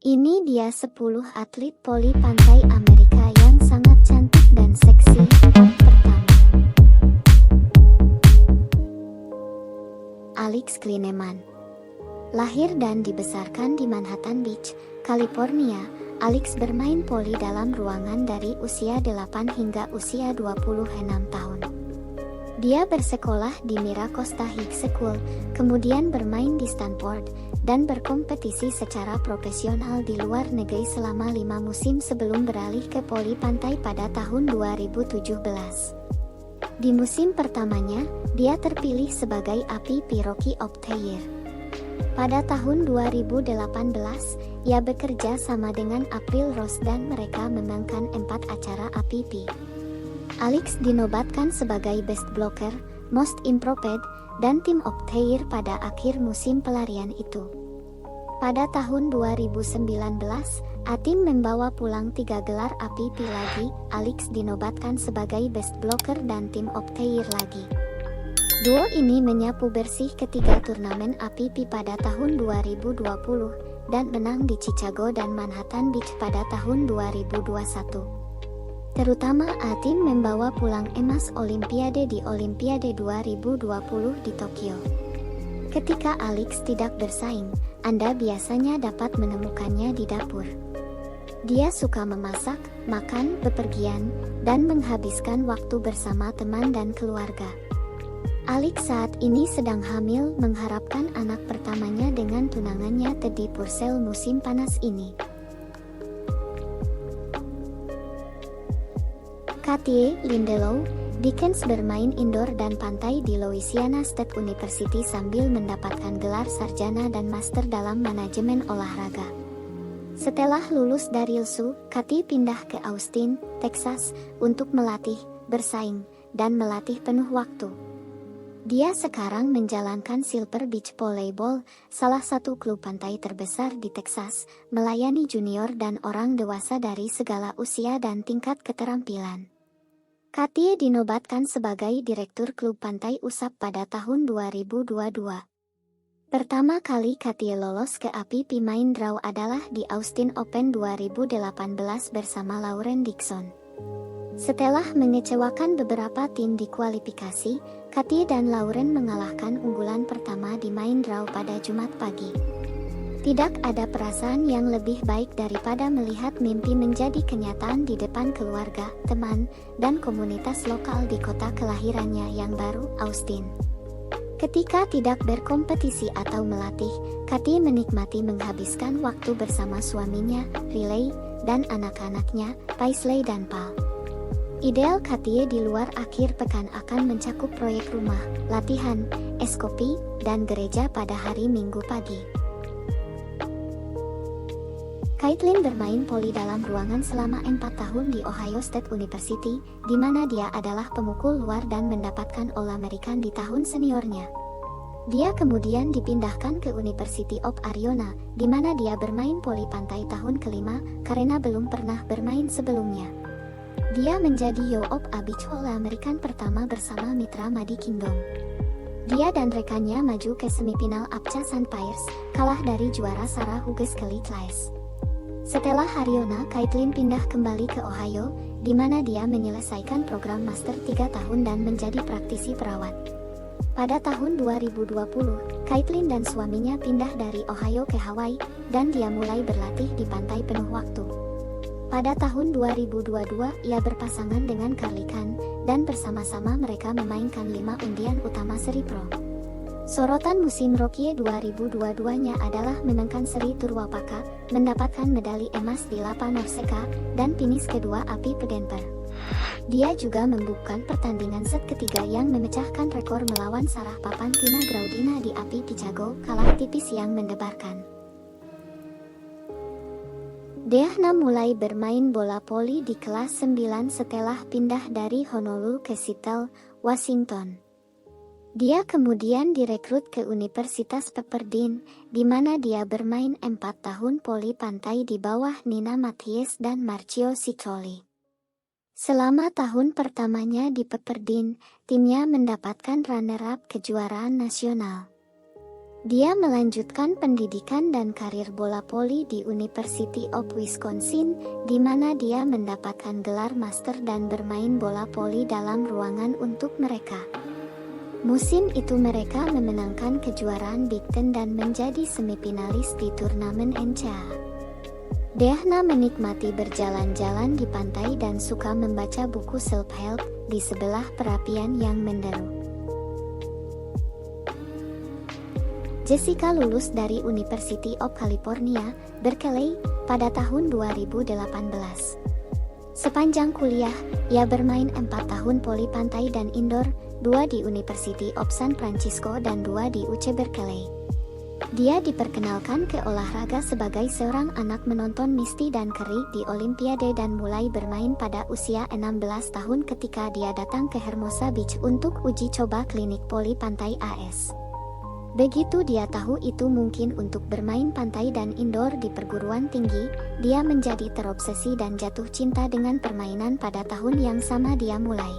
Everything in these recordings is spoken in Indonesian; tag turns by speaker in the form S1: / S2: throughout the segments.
S1: Ini dia 10 atlet voli pantai Amerika yang sangat cantik dan seksi. Pertama, Alex Klineman. Lahir dan dibesarkan di Manhattan Beach, California, Alex bermain voli dalam ruangan dari usia 8 hingga usia 26 tahun. Dia bersekolah di Mira Costa High School, kemudian bermain di Stanford, dan berkompetisi secara profesional di luar negeri selama 5 musim sebelum beralih ke voli pantai pada tahun 2017. Di musim pertamanya, dia terpilih sebagai APP Rookie of the Year. Pada tahun 2018, ia bekerja sama dengan April Rose dan mereka memenangkan 4 acara APP. Alex dinobatkan sebagai Best Blocker, Most Improved, dan Team of the Year pada akhir musim pelarian itu. Pada tahun 2019, A-Team membawa pulang 3 gelar APP lagi. Alex dinobatkan sebagai Best Blocker dan Team of the Year lagi. Duo ini menyapu bersih ketiga turnamen APP pada tahun 2020 dan menang di Chicago dan Manhattan Beach pada tahun 2021. Terutama A-Team membawa pulang emas Olimpiade di Olimpiade 2020 di Tokyo. Ketika Alex tidak bersaing, Anda biasanya dapat menemukannya di dapur. Dia suka memasak, makan, bepergian, dan menghabiskan waktu bersama teman dan keluarga. Alex saat ini sedang hamil, mengharapkan anak pertamanya dengan tunangannya Teddy Purcell musim panas ini. Katie Lindelof Dickens bermain indoor dan pantai di Louisiana State University sambil mendapatkan gelar sarjana dan master dalam manajemen olahraga. Setelah lulus dari LSU, Katie pindah ke Austin, Texas, untuk melatih, bersaing, dan melatih penuh waktu. Dia sekarang menjalankan Silver Beach Volleyball, salah satu klub pantai terbesar di Texas, melayani junior dan orang dewasa dari segala usia dan tingkat keterampilan. Katie dinobatkan sebagai Direktur Klub Pantai USAP pada tahun 2022. Pertama kali Katie lolos ke APP Main Draw adalah di Austin Open 2018 bersama Lauren Dixon. Setelah mengecewakan beberapa tim di kualifikasi, Katie dan Lauren mengalahkan unggulan pertama di Main Draw pada Jumat pagi. Tidak ada perasaan yang lebih baik daripada melihat mimpi menjadi kenyataan di depan keluarga, teman, dan komunitas lokal di kota kelahirannya yang baru, Austin. Ketika tidak berkompetisi atau melatih, Katie menikmati menghabiskan waktu bersama suaminya, Riley, dan anak-anaknya, Paisley dan Paul. Ideal Katie di luar akhir pekan akan mencakup proyek rumah, latihan, eskopi, dan gereja pada hari Minggu pagi. Caitlin bermain voli dalam ruangan selama 4 tahun di Ohio State University, di mana dia adalah pemukul luar dan mendapatkan All-American di tahun seniornya. Dia kemudian dipindahkan ke University of Arizona, di mana dia bermain voli pantai tahun kelima, karena belum pernah bermain sebelumnya. Dia menjadi Yo of A Beach All-American pertama bersama mitra Maddie Kingdom. Dia dan rekannya maju ke semifinal APCA Sandpires, kalah dari juara Sarah Hughes Kelly Claes. Setelah Arizona, Caitlin pindah kembali ke Ohio, di mana dia menyelesaikan program master 3 tahun dan menjadi praktisi perawat. Pada tahun 2020, Caitlin dan suaminya pindah dari Ohio ke Hawaii, dan dia mulai berlatih di pantai penuh waktu. Pada tahun 2022, ia berpasangan dengan Carly Khan, dan bersama-sama mereka memainkan 5 undian utama seri pro. Sorotan musim Rookie 2022-nya adalah menangkan seri Turwapaka, mendapatkan medali emas di Lapa Norseca, dan finish kedua APP Denver. Dia juga membukukan pertandingan set ketiga yang memecahkan rekor melawan Sarah Papantina Graudina di APP Chicago, kalah tipis yang mendebarkan. Deahna mulai bermain bola voli di kelas 9 setelah pindah dari Honolulu ke Seattle, Washington. Dia kemudian direkrut ke Universitas Pepperdine, di mana dia bermain 4 tahun voli pantai di bawah Nina Mathies dan Marcio Ciccioli. Selama tahun pertamanya di Pepperdine, timnya mendapatkan runner-up kejuaraan nasional. Dia melanjutkan pendidikan dan karir bola voli di University of Wisconsin, di mana dia mendapatkan gelar master dan bermain bola voli dalam ruangan untuk mereka. Musim itu mereka memenangkan kejuaraan Big Ten dan menjadi semifinalis di turnamen NCAA. Deahna menikmati berjalan-jalan di pantai dan suka membaca buku self-help di sebelah perapian yang menderu. Jessica lulus dari University of California, Berkeley, pada tahun 2018. Sepanjang kuliah, ia bermain 4 tahun voli pantai dan indoor, 2 di University of San Francisco dan 2 di UC Berkeley. Dia diperkenalkan ke olahraga sebagai seorang anak menonton Misty dan Kerry di Olimpiade dan mulai bermain pada usia 16 tahun ketika dia datang ke Hermosa Beach untuk uji coba klinik voli pantai AS. Begitu dia tahu itu mungkin untuk bermain pantai dan indoor di perguruan tinggi, dia menjadi terobsesi dan jatuh cinta dengan permainan pada tahun yang sama dia mulai.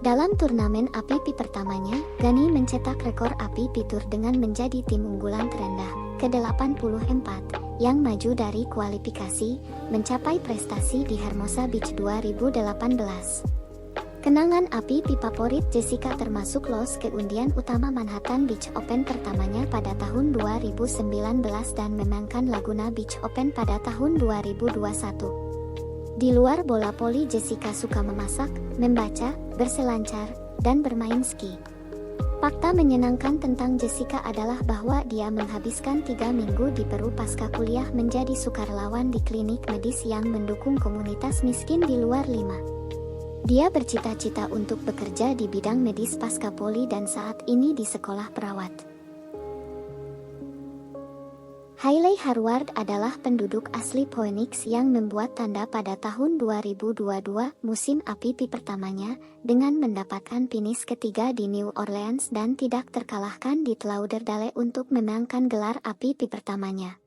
S1: Dalam turnamen APP pertamanya, Gani mencetak rekor APP Tour dengan menjadi tim unggulan terendah, ke-84, yang maju dari kualifikasi, mencapai prestasi di Hermosa Beach 2018. Kenangan APP favorit Jessica termasuk los ke undian utama Manhattan Beach Open pertamanya pada tahun 2019 dan memenangkan Laguna Beach Open pada tahun 2021. Di luar bola voli, Jessica suka memasak, membaca, berselancar, dan bermain ski. Fakta menyenangkan tentang Jessica adalah bahwa dia menghabiskan 3 minggu di Peru pasca kuliah menjadi sukarelawan di klinik medis yang mendukung komunitas miskin di luar Lima. Dia bercita-cita untuk bekerja di bidang medis pasca voli dan saat ini di sekolah perawat. Hailey Harward adalah penduduk asli Phoenix yang membuat tanda pada tahun 2022 musim APP pertamanya dengan mendapatkan finish ketiga di New Orleans dan tidak terkalahkan di Lauderdale untuk memenangkan gelar APP pertamanya.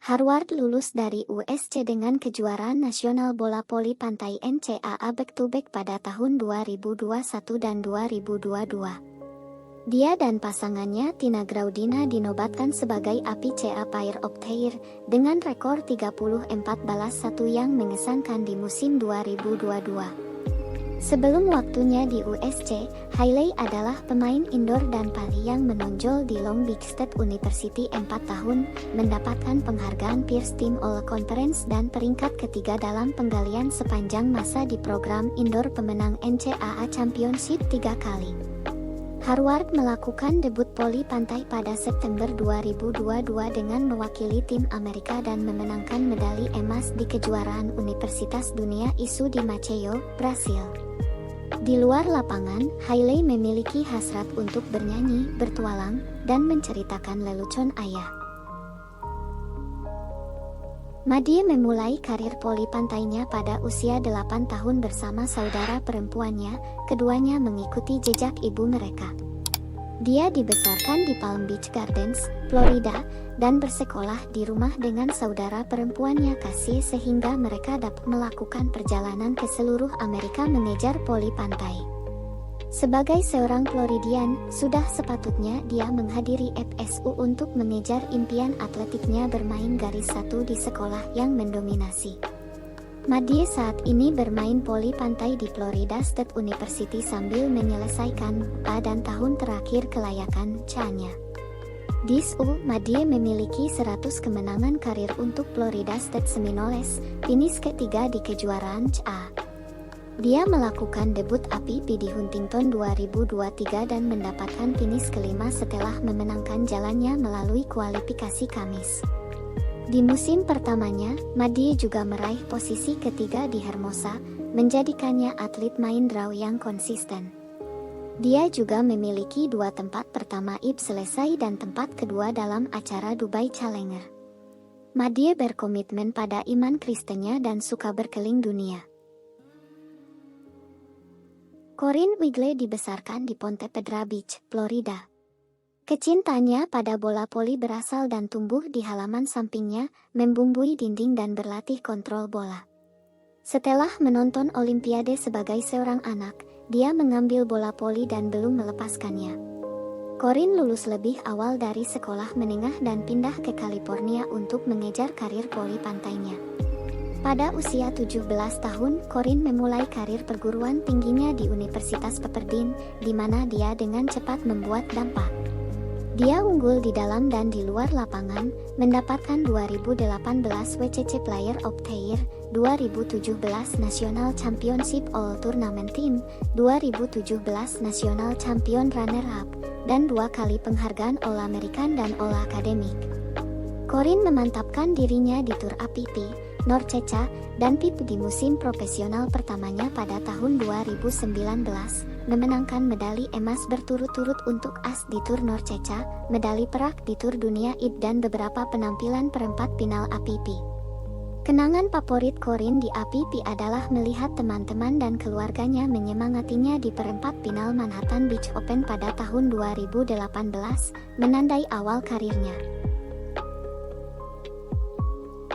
S1: Harward lulus dari USC dengan kejuaraan nasional bola voli pantai NCAA back-to-back pada tahun 2021 dan 2022. Dia dan pasangannya Tina Graudina dinobatkan sebagai APCA Player of the Year dengan rekor 34-1 yang mengesankan di musim 2022. Sebelum waktunya di USC, Hailey adalah pemain indoor dan pali yang menonjol di Long Beach State University 4 tahun, mendapatkan penghargaan First Team All Conference dan peringkat ketiga dalam penggalian sepanjang masa di program indoor, pemenang NCAA Championship 3 kali. Harward melakukan debut voli pantai pada September 2022 dengan mewakili tim Amerika dan memenangkan medali emas di kejuaraan Universitas Dunia ISU di Maceió, Brasil. Di luar lapangan, Hailey memiliki hasrat untuk bernyanyi, bertualang, dan menceritakan lelucon ayah. Madie memulai karir voli pantainya pada usia 8 tahun bersama saudara perempuannya, keduanya mengikuti jejak ibu mereka. Dia dibesarkan di Palm Beach Gardens, Florida, dan bersekolah di rumah dengan saudara perempuannya Cassie sehingga mereka dapat melakukan perjalanan ke seluruh Amerika mengejar voli pantai. Sebagai seorang Floridian, sudah sepatutnya dia menghadiri FSU untuk mengejar impian atletiknya bermain garis satu di sekolah yang mendominasi. Madie saat ini bermain voli pantai di Florida State University sambil menyelesaikan dan tahun terakhir kelayakan CA-nya. Di SU, Madie memiliki 100 kemenangan karir untuk Florida State Seminoles, finish ketiga di kejuaraan CA. Dia melakukan debut APP di Huntington 2023 dan mendapatkan finish kelima setelah memenangkan jalannya melalui kualifikasi Kamis. Di musim pertamanya, Madie juga meraih posisi ketiga di Hermosa, menjadikannya atlet main draw yang konsisten. Dia juga memiliki 2 tempat pertama IP selesai dan tempat kedua dalam acara Dubai Challenger. Madie berkomitmen pada iman Kristennya dan suka berkeliling dunia. Corinne Wigle dibesarkan di Ponte Vedra Beach, Florida. Kecintanya pada bola voli berasal dan tumbuh di halaman sampingnya, membumbui dinding dan berlatih kontrol bola. Setelah menonton Olimpiade sebagai seorang anak, dia mengambil bola voli dan belum melepaskannya. Corinne lulus lebih awal dari sekolah menengah dan pindah ke California untuk mengejar karir voli pantainya. Pada usia 17 tahun, Corinne memulai karir perguruan tingginya di Universitas Pepperdine, di mana dia dengan cepat membuat dampak. Dia unggul di dalam dan di luar lapangan, mendapatkan 2018 WCC Player of the Year, 2017 National Championship All Tournament Team, 2017 National Champion Runner-up, dan 2 kali penghargaan All-American dan All-Academic. Corinne memantapkan dirinya di Tour APP, Norcesa, dan PIP di musim profesional pertamanya pada tahun 2019, memenangkan medali emas berturut-turut untuk AS di Tour Norcesa, medali perak di Tour Dunia IP dan beberapa penampilan perempat final APP. Kenangan favorit Corinne di APP adalah melihat teman-teman dan keluarganya menyemangatinya di perempat final Manhattan Beach Open pada tahun 2018, menandai awal karirnya.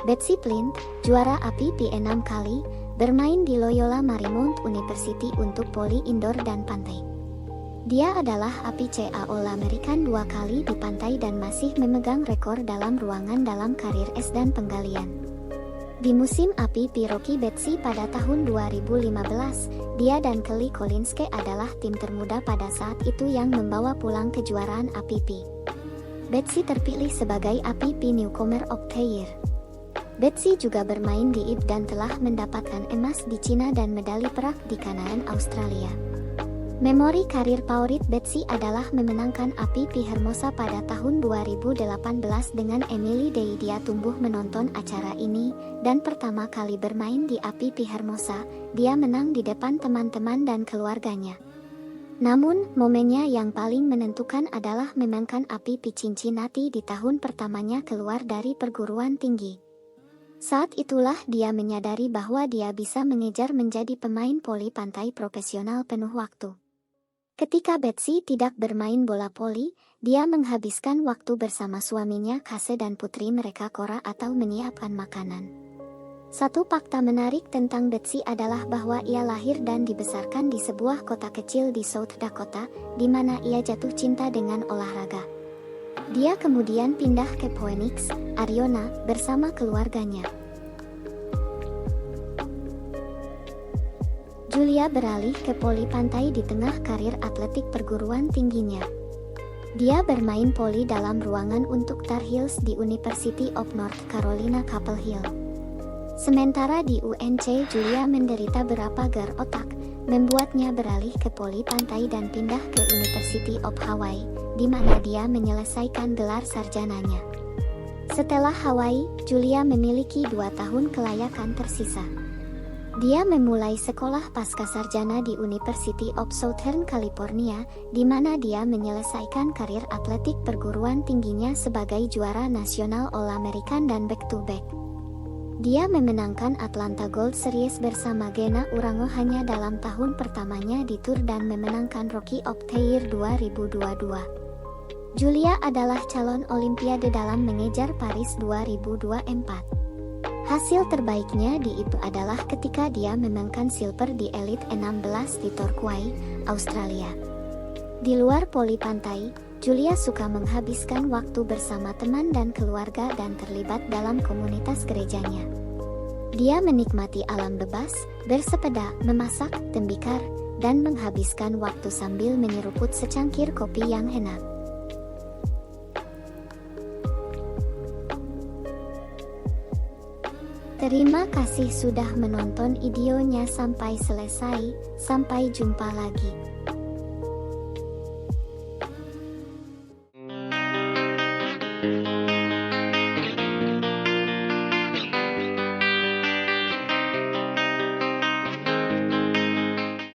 S1: Betsy Plint, juara APP 6 kali, bermain di Loyola Marymount University untuk voli indoor dan pantai. Dia adalah APCA All-American 2 kali di pantai dan masih memegang rekor dalam ruangan dalam karir es dan penggalian. Di musim APP Rookie Betsy pada tahun 2015, dia dan Kelly Kolinske adalah tim termuda pada saat itu yang membawa pulang kejuaraan APP. Betsy terpilih sebagai APP Newcomer of the Year. Betsy juga bermain di IP dan telah mendapatkan emas di Cina dan medali perak di Kanaan Australia. Memori karir favorit Betsy adalah memenangkan APP Hermosa pada tahun 2018 dengan Emily Day. Dia tumbuh menonton acara ini, dan pertama kali bermain di APP Hermosa, dia menang di depan teman-teman dan keluarganya. Namun, momennya yang paling menentukan adalah memenangkan APP Cincinnati di tahun pertamanya keluar dari perguruan tinggi. Saat itulah dia menyadari bahwa dia bisa mengejar menjadi pemain voli pantai profesional penuh waktu. Ketika Betsy tidak bermain bola voli, dia menghabiskan waktu bersama suaminya Kase dan putri mereka Cora atau menyiapkan makanan. Satu fakta menarik tentang Betsy adalah bahwa ia lahir dan dibesarkan di sebuah kota kecil di South Dakota, di mana ia jatuh cinta dengan olahraga. Dia kemudian pindah ke Phoenix, Arizona, bersama keluarganya. Julia beralih ke voli pantai di tengah karir atletik perguruan tingginya. Dia bermain voli dalam ruangan untuk Tar Heels di University of North Carolina Chapel Hill. Sementara di UNC, Julia menderita beberapa gar otak, membuatnya beralih ke voli pantai dan pindah ke University of Hawaii, di mana dia menyelesaikan gelar sarjananya. Setelah Hawaii, Julia memiliki 2 tahun kelayakan tersisa. Dia memulai sekolah pascasarjana di University of Southern California, di mana dia menyelesaikan karir atletik perguruan tingginya sebagai juara nasional All-American dan back-to-back. Dia memenangkan Atlanta Gold Series bersama Gena Urango hanya dalam tahun pertamanya di Tour dan memenangkan Rookie of the Year 2022. Julia adalah calon Olimpiade dalam mengejar Paris 2024. Hasil terbaiknya di IP adalah ketika dia memenangkan silver di Elite 16 di Torquay, Australia. Di luar voli pantai, Julia suka menghabiskan waktu bersama teman dan keluarga dan terlibat dalam komunitas gerejanya. Dia menikmati alam bebas, bersepeda, memasak, tembikar, dan menghabiskan waktu sambil menyeruput secangkir kopi yang enak. Terima kasih sudah menonton videonya sampai selesai. Sampai jumpa lagi.